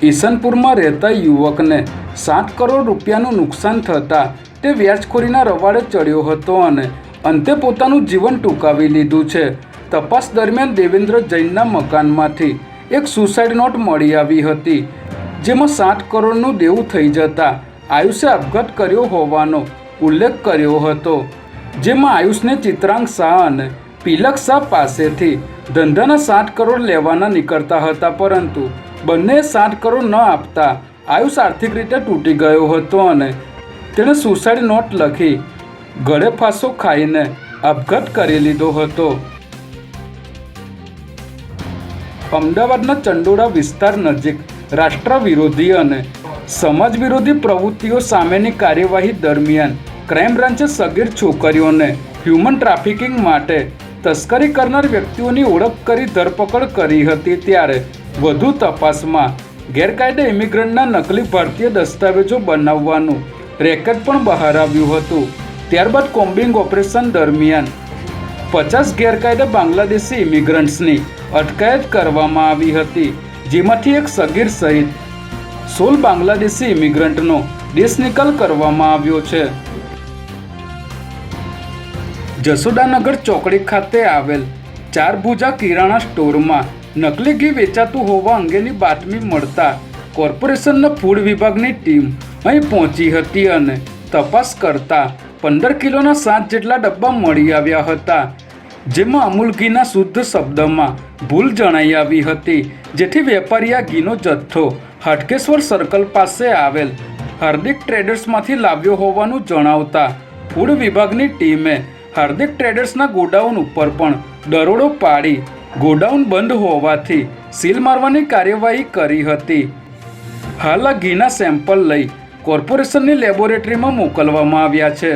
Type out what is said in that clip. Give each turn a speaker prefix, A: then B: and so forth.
A: ઈસનપુરમાં રહેતા યુવકને 7 કરોડ રૂપિયાનું નુકસાન થતાં તે વ્યાજખોરીના રવાડે ચડ્યો હતો અને અંતે પોતાનું જીવન ટૂંકાવી લીધું છે. તપાસ દરમિયાન દેવેન્દ્ર જૈનના મકાનમાંથી એક સુસાઇડ નોટ મળી આવી હતી, જેમાં 7 કરોડનું દેવું થઈ જતાં આયુષે આપઘાત કર્યો હોવાનો ઉલ્લેખ કર્યો હતો. જેમાં આયુષને ચિત્રાંગ શાહ અને તિલક શાહ પાસેથી ધંધાના 7 કરોડ લેવાના નીકળતા હતા, પરંતુ બંનેએ 7 કરોડ ન આપતા આયુષ આર્થિક રીતે તૂટી ગયો હતો અને તેણે સુસાઇડ નોટ લખી ગળે ફાંસો ખાઈને આપઘાત કરી લીધો હતો. અમદાવાદના ચંડોળા વિસ્તાર નજીક રાષ્ટ્ર વિરોધી અને સમાજ વિરોધી પ્રવૃત્તિઓ સામેની કાર્યવાહી દરમિયાન ક્રાઇમ બ્રાન્ચે સગીર છોકરીઓને હ્યુમન ટ્રાફિકિંગ માટે તસ્કરી કરનાર વ્યક્તિઓની ઓળખ કરી ધરપકડ કરી હતી. ત્યારે વધુ તપાસમાં ગેરકાયદે ઇમિગ્રન્ટના નકલી ભારતીય દસ્તાવેજો બનાવવાનું રેકેટ પણ બહાર આવ્યું હતું. ત્યારબાદ કોમ્બિંગ ઓપરેશન દરમિયાન 50 ગેરકાયદે બાંગ્લાદેશી ઇમિગ્રન્ટ્સની અટકાયત કરવામાં આવી હતી, જેમાંથી એક સગીર સહિત 16 બાંગ્લાદેશી ઇમિગ્રન્ટનો દેશ નિકાલ કરવામાં આવ્યો છે. જસોદાનગર ચોકડી ખાતે આવેલ 4 ભુજા કિરાણા સ્ટોરમાં નકલી ઘી વેચાતું હોવા અંગેની બાતમી મળતા કોર્પોરેશનના ફૂડ વિભાગની ટીમ અહીં પહોંચી હતી અને તપાસ કરતા 15 કિલોના 7 જેટલા ડબ્બા મળી આવ્યા હતા, જેમાં અમૂલ ઘીના શુદ્ધ શબ્દમાં ભૂલ જણાઈ આવી હતી, જેથી વેપારી આ ઘીનો જથ્થો હાટકેશ્વર સર્કલ પાસે આવેલ હાર્દિક ટ્રેડર્સમાંથી લાવ્યો હોવાનું જણાવતા ફૂડ વિભાગની ટીમે હાર્દિક ટ્રેડર્સના ગોડાઉન ઉપર પણ દરોડો પાડી ગોડાઉન બંધ હોવાથી સીલ મારવાની કાર્યવાહી કરી હતી. હાલ આ ઘીના સેમ્પલ લઈ કોર્પોરેશનની લેબોરેટરીમાં મોકલવામાં આવ્યા છે.